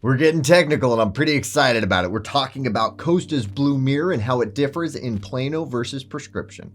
We're getting technical and I'm pretty excited about it. We're talking about Costa's Blue Mirror and how it differs in plano versus prescription.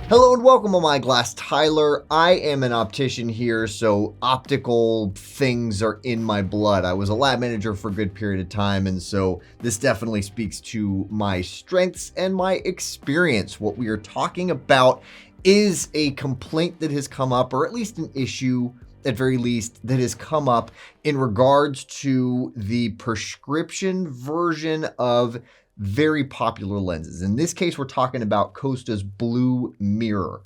Hello and welcome to My Glass. Tyler. I am an optician here, so optical things are in my blood. I was a lab manager for a good period of time, and so this definitely speaks to my strengths and my experience. What we are talking about is a complaint that has come up, or at least an issue at very least, that has come up in regards to the prescription version of very popular lenses. In this case, we're talking about Costa's Blue Mirror.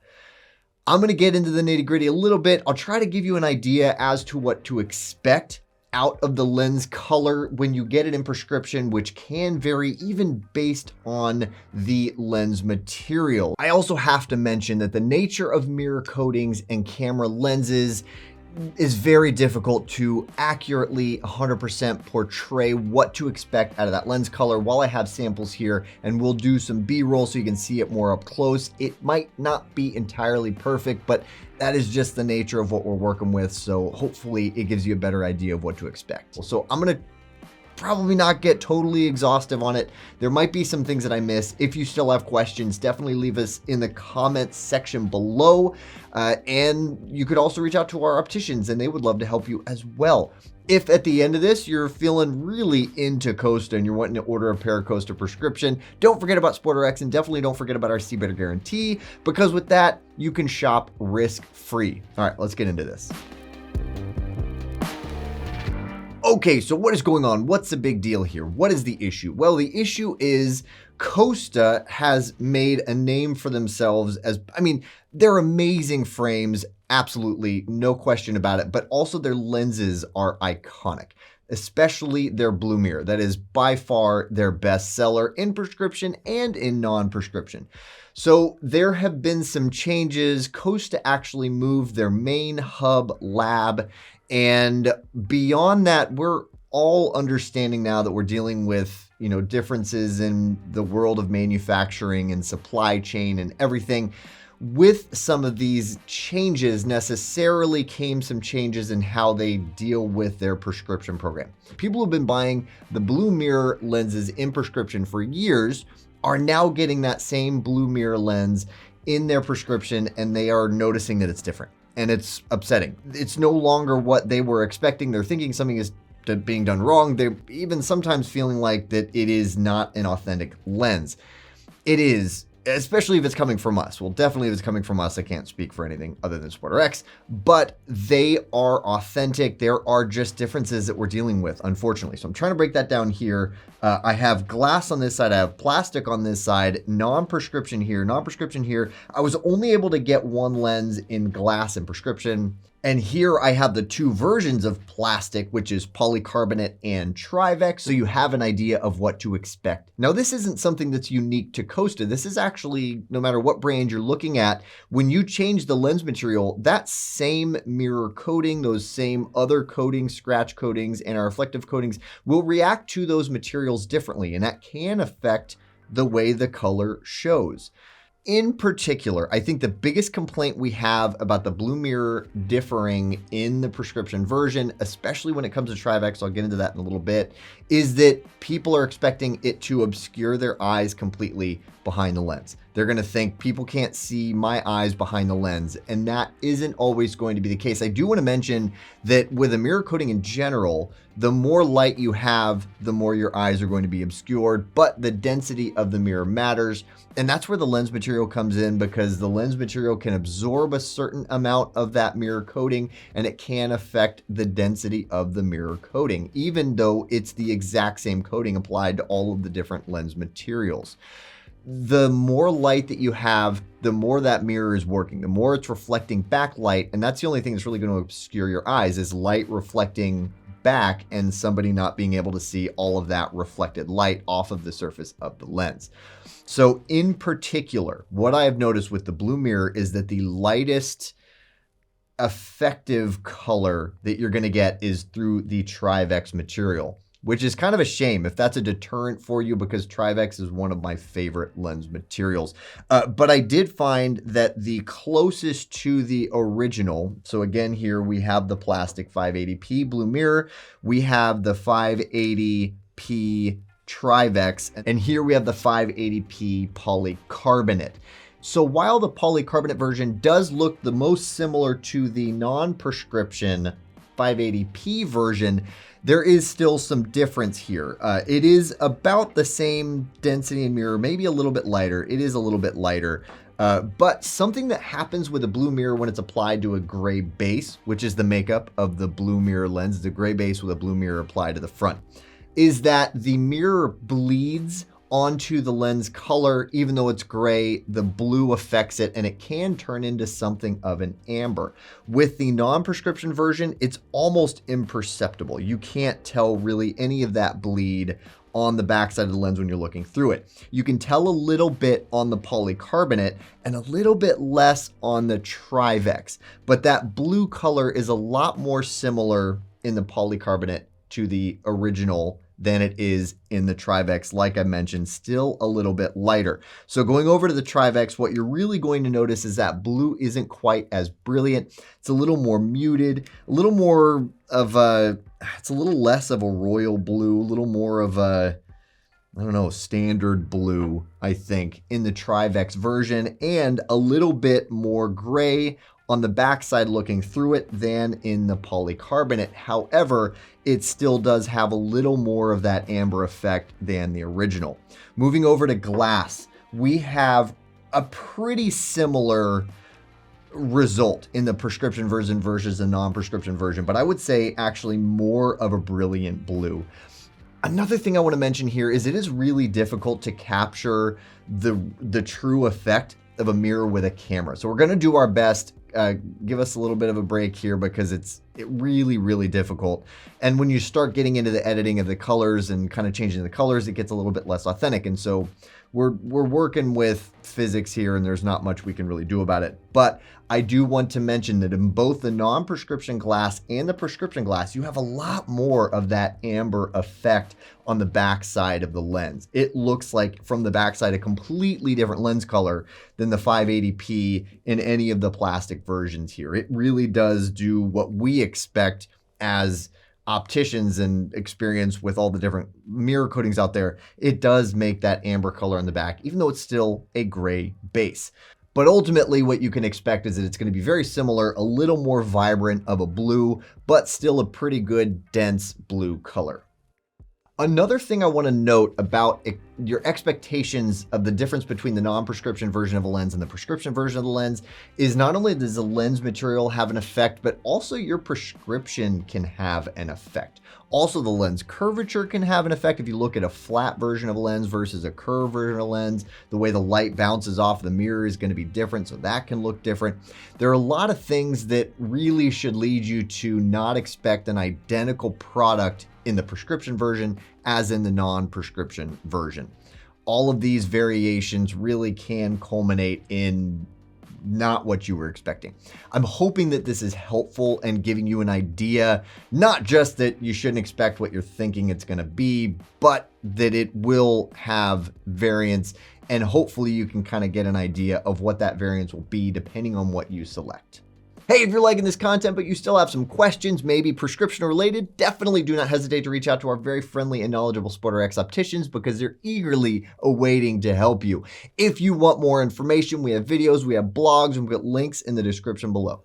I'm going to get into the nitty-gritty a little bit. I'll try to give you an idea as to what to expect out of the lens color when you get it in prescription, which can vary even based on the lens material. I also have to mention that the nature of mirror coatings and camera lenses is very difficult to accurately 100% portray what to expect out of that lens color. While I have samples here and we'll do some B-roll so you can see it more up close, it might not be entirely perfect, but that is just the nature of what we're working with. So hopefully it gives you a better idea of what to expect. So I'm going to probably not get totally exhaustive on it. There might be some things that I miss. If you still have questions, definitely leave us in the comments section below. And you could also reach out to our opticians and they would love to help you as well. If at the end of this, you're feeling really into Costa and you're wanting to order a pair of Costa prescription, don't forget about SportRx and definitely don't forget about our See Better guarantee, because with that, you can shop risk-free. All right, let's get into this. Okay, so what is going on? What's the big deal here? What is the issue? Well, the issue is Costa has made a name for themselves as, they're amazing frames, absolutely, no question about it, but also their lenses are iconic, especially their Blue Mirror. That is by far their best seller in prescription and in non-prescription. So there have been some changes. Costa actually moved their main hub lab, and beyond that, we're all understanding now that we're dealing with, differences in the world of manufacturing and supply chain and everything. With some of these changes necessarily came some changes in how they deal with their prescription program. People who've been buying the Blue Mirror lenses in prescription for years are now getting that same Blue Mirror lens in their prescription, and they are noticing that it's different. And it's upsetting. It's no longer what they were expecting. They're thinking something is being done wrong. They're even sometimes feeling like that it is not an authentic lens. It is, especially if it's coming from us. Well, definitely if it's coming from us, I can't speak for anything other than SportRx, but they are authentic. There are just differences that we're dealing with, unfortunately. So I'm trying to break that down here. I have glass on this side. I have plastic on this side, non-prescription here, non-prescription here. I was only able to get one lens in glass and prescription. And here I have the two versions of plastic, which is polycarbonate and Trivex, so you have an idea of what to expect. Now, this isn't something that's unique to Costa. This is actually, no matter what brand you're looking at, when you change the lens material, that same mirror coating, those same other coatings, scratch coatings, and our reflective coatings will react to those materials differently, and that can affect the way the color shows. In particular, I think the biggest complaint we have about the Blue Mirror differing in the prescription version, especially when it comes to Trivex, I'll get into that in a little bit, is that people are expecting it to obscure their eyes completely behind the lens. They're going to think people can't see my eyes behind the lens, and that isn't always going to be the case. I do want to mention that with a mirror coating in general, the more light you have, the more your eyes are going to be obscured, but the density of the mirror matters. And that's where the lens material comes in, because the lens material can absorb a certain amount of that mirror coating, and it can affect the density of the mirror coating, even though it's the exact same coating applied to all of the different lens materials. The more light that you have, the more that mirror is working, the more it's reflecting backlight. And that's the only thing that's really going to obscure your eyes, is light reflecting back and somebody not being able to see all of that reflected light off of the surface of the lens. So in particular, what I have noticed with the Blue Mirror is that the lightest effective color that you're going to get is through the Trivex material. which is kind of a shame if that's a deterrent for you, because Trivex is one of my favorite lens materials. But I did find that the closest to the original, so again, here we have the plastic 580p blue mirror, we have the 580p Trivex, and here we have the 580p polycarbonate. So while the polycarbonate version does look the most similar to the non-prescription 580p version, there is still some difference here. It is about the same density in mirror, maybe a little bit lighter. It is a little bit lighter. But something that happens with a blue mirror when it's applied to a gray base, which is the makeup of the blue mirror lens, the gray base with a blue mirror applied to the front, is that the mirror bleeds onto the lens color. Even though it's gray, the blue affects it and it can turn into something of an amber. With the non-prescription version, it's almost imperceptible. You can't tell really any of that bleed on the backside of the lens when you're looking through it. You can tell a little bit on the polycarbonate and a little bit less on the Trivex, but that blue color is a lot more similar in the polycarbonate to the original than it is in the Trivex. Like I mentioned, still a little bit lighter. So going over to the Trivex, what you're really going to notice is that blue isn't quite as brilliant. It's a little more muted, a little more of a, it's a little less of a royal blue, a little more of a, I don't know, standard blue, I think, in the Trivex version, and a little bit more gray on the backside looking through it than in the polycarbonate. However, it still does have a little more of that amber effect than the original. Moving over to glass, we have a pretty similar result in the prescription version versus the non-prescription version, but I would say actually more of a brilliant blue. Another thing I want to mention here is it is really difficult to capture the true effect of a mirror with a camera. So we're going to do our best. Give us a little bit of a break here because it's really difficult. And when you start getting into the editing of the colors and kind of changing the colors, it gets a little bit less authentic. And so we're working with physics here, and there's not much we can really do about it. But I do want to mention that in both the non-prescription glass and the prescription glass, you have a lot more of that amber effect on the backside of the lens. It looks like from the backside a completely different lens color than the 580p in any of the plastic versions here. It really does do what we expect as opticians and experience with all the different mirror coatings out there. It does make that amber color on the back, even though it's still a gray base. But ultimately what you can expect is that it's going to be very similar, a little more vibrant of a blue, but still a pretty good dense blue color. Another thing I want to note about your expectations of the difference between the non-prescription version of a lens and the prescription version of the lens is not only does the lens material have an effect, but also your prescription can have an effect. Also, the lens curvature can have an effect. If you look at a flat version of a lens versus a curved version of a lens, the way the light bounces off the mirror is going to be different, so that can look different. There are a lot of things that really should lead you to not expect an identical product in the prescription version as in the non-prescription version. All of these variations really can culminate in not what you were expecting. I'm hoping that this is helpful and giving you an idea, not just that you shouldn't expect what you're thinking it's going to be, but that it will have variance, and hopefully you can kind of get an idea of what that variance will be depending on what you select. Hey, if you're liking this content, but you still have some questions, maybe prescription related, definitely do not hesitate to reach out to our very friendly and knowledgeable SportRx opticians because they're eagerly awaiting to help you. If you want more information, we have videos, we have blogs, and we've got links in the description below.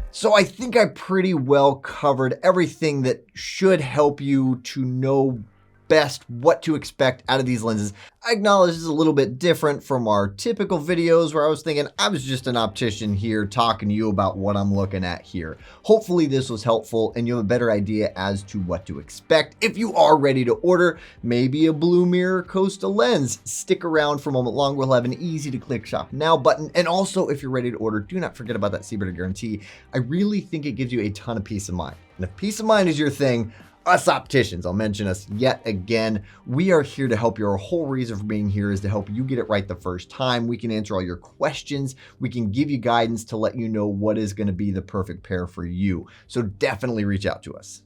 So I think I pretty well covered everything that should help you to know best what to expect out of these lenses. I acknowledge this is a little bit different from our typical videos where I was thinking I was just an optician here talking to you about what I'm looking at here. Hopefully this was helpful and you have a better idea as to what to expect. If you are ready to order maybe a blue mirror Costa lens, stick around for a moment longer. We'll have an easy to click shop now button. And also if you're ready to order, do not forget about that Seabird guarantee. I really think it gives you a ton of peace of mind. And if peace of mind is your thing, us opticians, I'll mention us yet again. We are here to help you. Our whole reason for being here is to help you get it right the first time. We can answer all your questions. We can give you guidance to let you know what is going to be the perfect pair for you. So definitely reach out to us.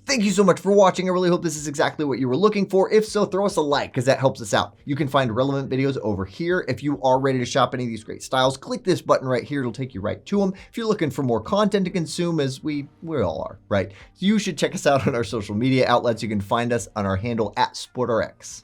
Thank you so much for watching. I really hope this is exactly what you were looking for. If so, throw us a like because that helps us out. You can find relevant videos over here. If you are ready to shop any of these great styles, click this button right here. It'll take you right to them. If you're looking for more content to consume, as we all are, right? You should check us out on our social media outlets. You can find us on our handle @SportRx.